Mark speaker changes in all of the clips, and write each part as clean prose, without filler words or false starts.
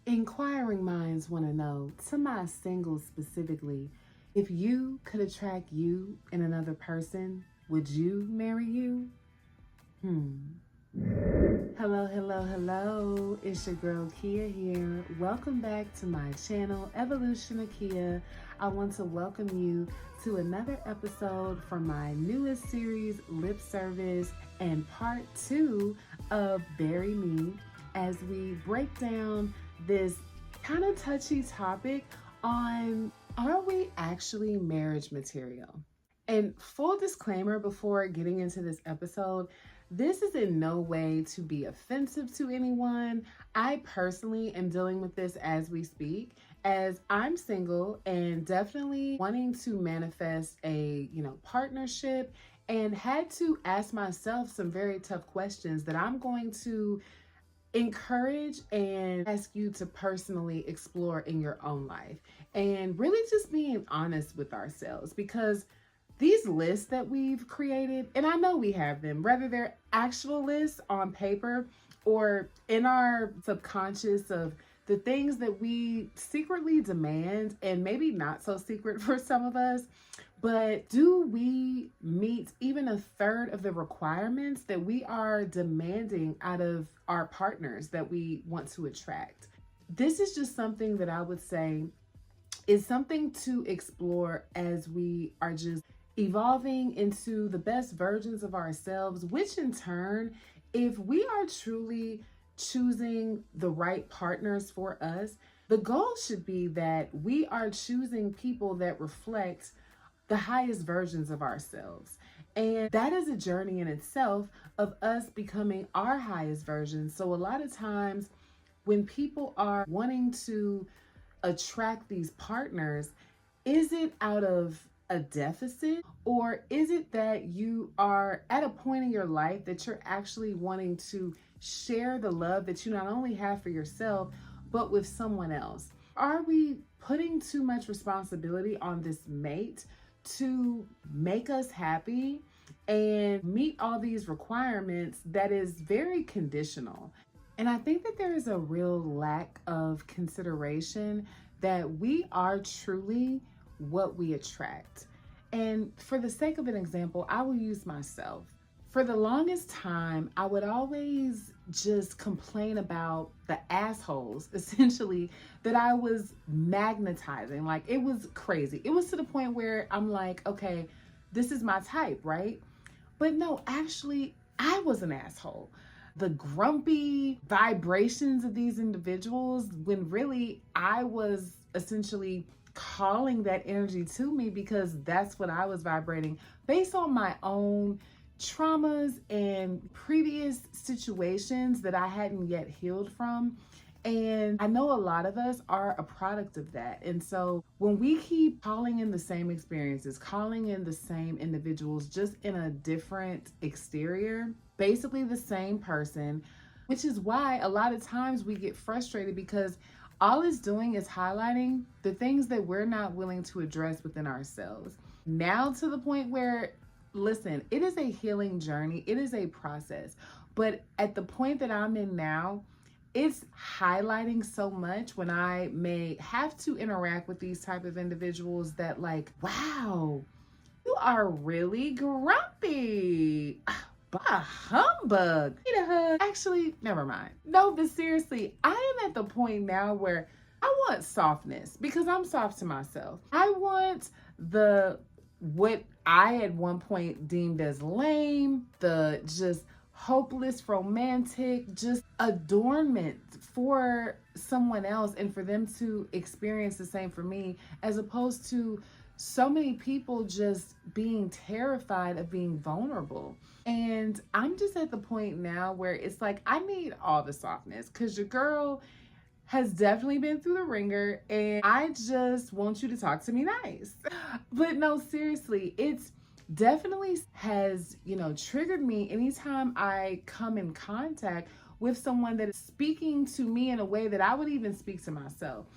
Speaker 1: Inquiring minds want to know, to my singles specifically, if you could attract you in another person, would you marry you? Hello, hello, hello. It's your girl Kia here. Welcome back to my channel, Evolution of Kia. I want to welcome you to another episode from my newest series, Lip Service, and part 2 of Bury Me, as we break down this kind of touchy topic on, are we actually marriage material? And full disclaimer before getting into this episode, this is in no way to be offensive to anyone. I personally am dealing with this as we speak, as I'm single and definitely wanting to manifest a, partnership, and had to ask myself some very tough questions that I'm going to encourage and ask you to personally explore in your own life, and really just being honest with ourselves, because these lists that we've created, and I know we have them, whether they're actual lists on paper or in our subconscious of the things that we secretly demand, and maybe not so secret for some of us, but do we meet even a third of the requirements that we are demanding out of our partners that we want to attract? This is just something that I would say is something to explore as we are just evolving into the best versions of ourselves, which in turn, if we are truly choosing the right partners for us, the goal should be that we are choosing people that reflect the highest versions of ourselves. And that is a journey in itself of us becoming our highest version. So a lot of times when people are wanting to attract these partners, is it out of a deficit, or is it that you are at a point in your life that you're actually wanting to share the love that you not only have for yourself, but with someone else? Are we putting too much responsibility on this mate to make us happy and meet all these requirements that is very conditional? And I think that there is a real lack of consideration that we are truly what we attract. And for the sake of an example, I will use myself. For the longest time, I would always just complain about the assholes, essentially, that I was magnetizing. Like, it was crazy. It was to the point where I'm like, okay, this is my type, right? But no, actually, I was an asshole. The grumpy vibrations of these individuals, when really I was essentially calling that energy to me, because that's what I was vibrating based on my own traumas and previous situations that I hadn't yet healed from. And I know a lot of us are a product of that. And so when we keep calling in the same experiences, calling in the same individuals, just in a different exterior, basically the same person, which is why a lot of times we get frustrated, because all it's doing is highlighting the things that we're not willing to address within ourselves. Now to the point where, listen, it is a healing journey. It is a process. But at the point that I'm in now, it's highlighting so much when I may have to interact with these type of individuals that, like, wow, you are really grumpy. Bah, humbug. Need a hug. Actually, never mind. No, but seriously, I am at the point now where I want softness, because I'm soft to myself. I want what I at one point deemed as lame, the just hopeless romantic, just adornment for someone else, and for them to experience the same for me, as opposed to so many people just being terrified of being vulnerable. And I'm just at the point now where it's like, I need all the softness, because your girl has definitely been through the ringer, and I just want you to talk to me nice. But no, seriously, it's definitely has, triggered me anytime I come in contact with someone that is speaking to me in a way that I would even speak to myself.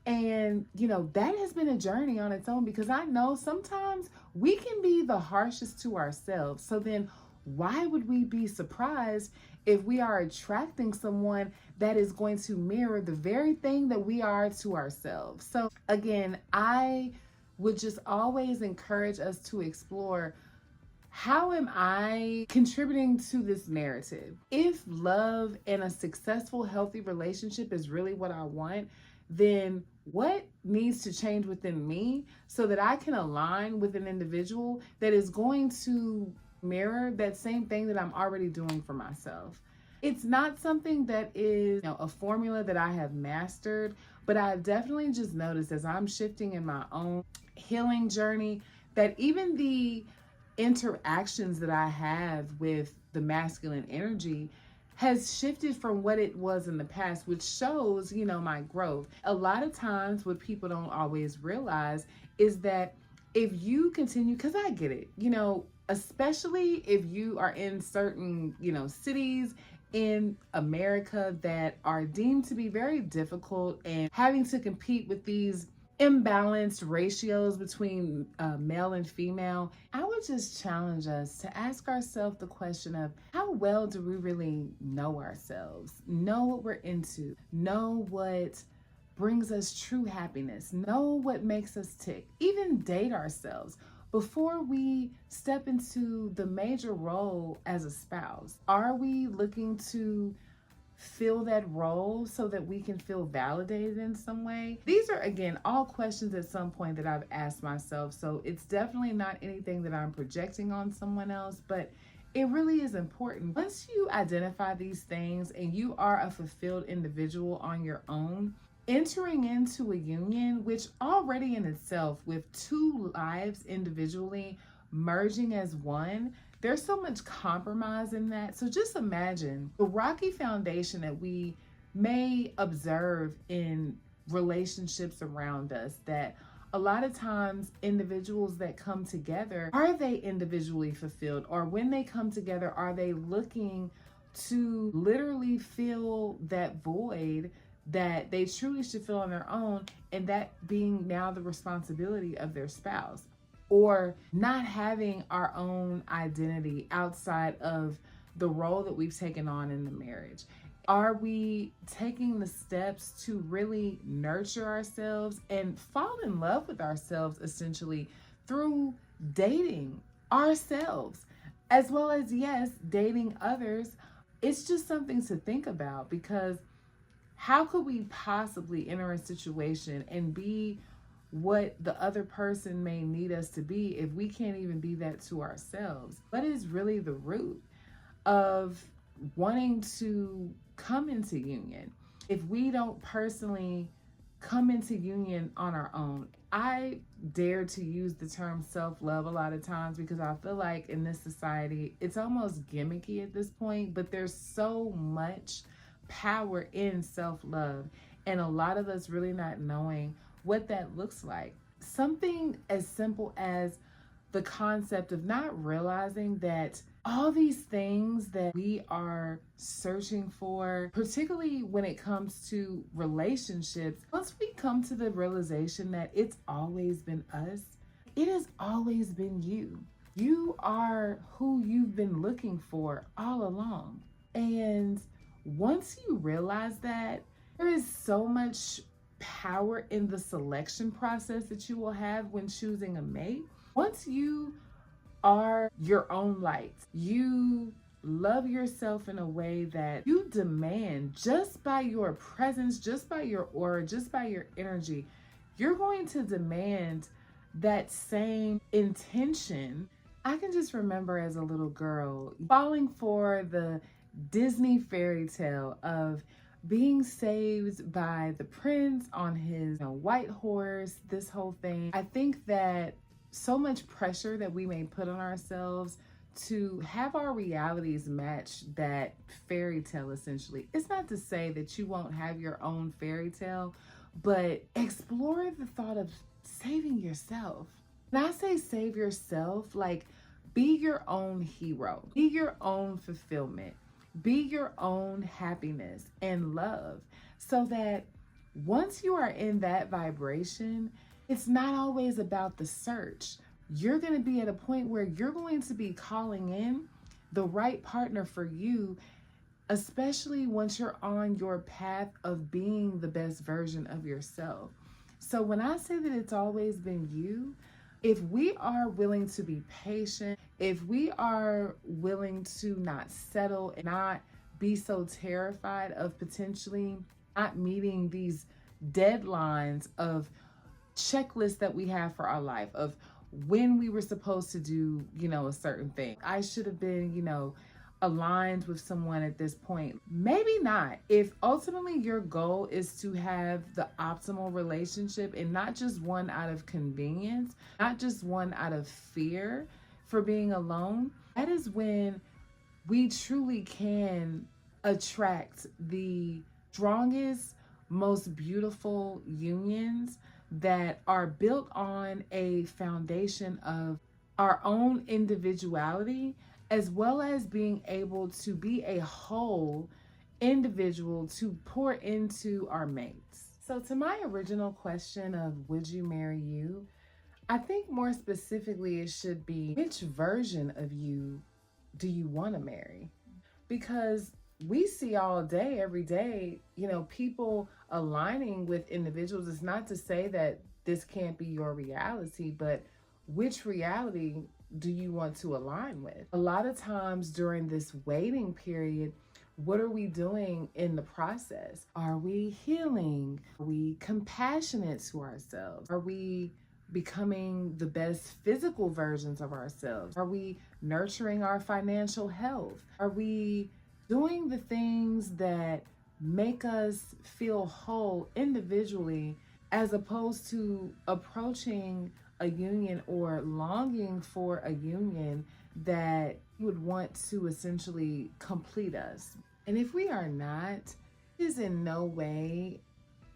Speaker 1: And, that has been a journey on its own, because I know sometimes we can be the harshest to ourselves. So then why would we be surprised if we are attracting someone that is going to mirror the very thing that we are to ourselves. So again, I would just always encourage us to explore, how am I contributing to this narrative? If love and a successful, healthy relationship is really what I want, then what needs to change within me so that I can align with an individual that is going to mirror that same thing that I'm already doing for myself? It's not something that is, a formula that I have mastered, but I definitely just noticed as I'm shifting in my own healing journey that even the interactions that I have with the masculine energy has shifted from what it was in the past, which shows, my growth. A lot of times what people don't always realize is that if you continue, because I get it, especially if you are in certain, cities in America that are deemed to be very difficult and having to compete with these imbalanced ratios between male and female, I would just challenge us to ask ourselves the question of, how well do we really know ourselves, know what we're into, know what brings us true happiness, know what makes us tick, even date ourselves before we step into the major role as a spouse. Are we looking to fill that role so that we can feel validated in some way? These are, again, all questions at some point that I've asked myself. So it's definitely not anything that I'm projecting on someone else, but it really is important. Once you identify these things and you are a fulfilled individual on your own, entering into a union, which already in itself, with two lives individually merging as one, there's so much compromise in that. So just imagine the rocky foundation that we may observe in relationships around us, that a lot of times individuals that come together, are they individually fulfilled? Or when they come together, are they looking to literally fill that void that they truly should feel on their own, and that being now the responsibility of their spouse? Or not having our own identity outside of the role that we've taken on in the marriage? Are we taking the steps to really nurture ourselves and fall in love with ourselves, essentially, through dating ourselves, as well as, yes, dating others? It's just something to think about, because how could we possibly enter a situation and be what the other person may need us to be if we can't even be that to ourselves? What is really the root of wanting to come into union if we don't personally come into union on our own? I dare to use the term self-love a lot of times because I feel like in this society it's almost gimmicky at this point, but there's so much power in self-love, and a lot of us really not knowing what that looks like. Something as simple as the concept of not realizing that all these things that we are searching for, particularly when it comes to relationships, once we come to the realization that it's always been us, it has always been you. You are who you've been looking for all along. And once you realize that, there is so much power in the selection process that you will have when choosing a mate. Once you are your own light, you love yourself in a way that you demand just by your presence, just by your aura, just by your energy, you're going to demand that same intention. I can just remember as a little girl falling for the Disney fairy tale of being saved by the prince on his white horse, this whole thing. I think that so much pressure that we may put on ourselves to have our realities match that fairy tale, essentially. It's not to say that you won't have your own fairy tale, but explore the thought of saving yourself. When I say save yourself, like, be your own hero, be your own fulfillment, be your own happiness and love, so that once you are in that vibration, it's not always about the search. You're going to be at a point where you're going to be calling in the right partner for you especially once you're on your path of being the best version of yourself. So when I say that it's always been you, if we are willing to be patient, if we are willing to not settle and not be so terrified of potentially not meeting these deadlines of checklists that we have for our life, of when we were supposed to do, a certain thing. I should have been, aligned with someone at this point. Maybe not. If ultimately your goal is to have the optimal relationship and not just one out of convenience, not just one out of fear for being alone, that is when we truly can attract the strongest, most beautiful unions that are built on a foundation of our own individuality, as well as being able to be a whole individual to pour into our mates. So to my original question of would you marry you, I think more specifically it should be, which version of you do you want to marry? Because we see all day, every day, people aligning with individuals. It's not to say that this can't be your reality, but which reality do you want to align with? A lot of times during this waiting period, what are we doing in the process? Are we healing? Are we compassionate to ourselves? Are we becoming the best physical versions of ourselves? Are we nurturing our financial health? Are we doing the things that make us feel whole individually, as opposed to approaching a union or longing for a union that would want to essentially complete us? And if we are not, it is in no way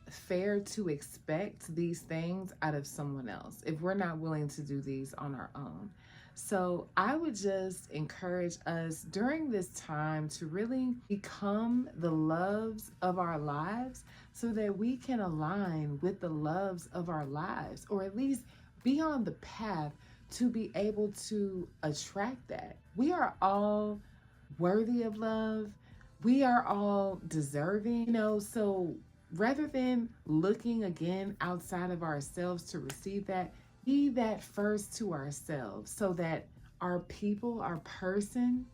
Speaker 1: fair to expect these things out of someone else if we're not willing to do these on our own. So I would just encourage us during this time to really become the loves of our lives so that we can align with the loves of our lives, or at least be on the path to be able to attract that. We are all worthy of love. We are all deserving, so rather than looking again outside of ourselves to receive that, be that first to ourselves so that our people, our person,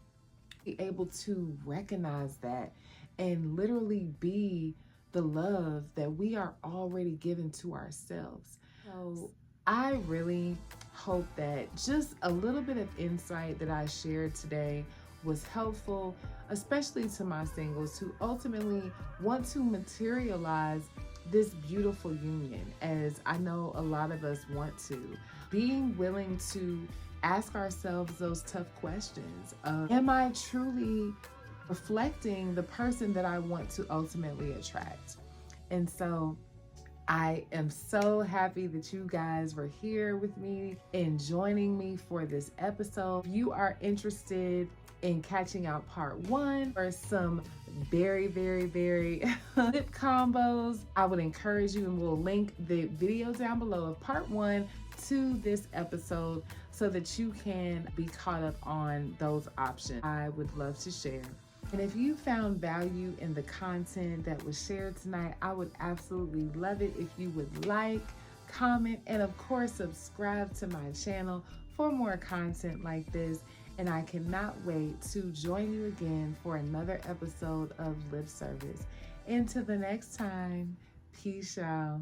Speaker 1: be able to recognize that and literally be the love that we are already given to ourselves. So I really hope that just a little bit of insight that I shared today was helpful, especially to my singles who ultimately want to materialize this beautiful union, as I know a lot of us want to. Being willing to ask ourselves those tough questions of, am I truly reflecting the person that I want to ultimately attract? And so I am so happy that you guys were here with me and joining me for this episode. If you are interested in catching out part 1 or some very lip combos, I would encourage you, and we'll link the video down below of part 1 to this episode so that you can be caught up on those options. I would love to share. And if you found value in the content that was shared tonight, I would absolutely love it if you would like, comment, and of course subscribe to my channel for more content like this. And I cannot wait to join you again for another episode of Lip Service. Until the next time, peace out.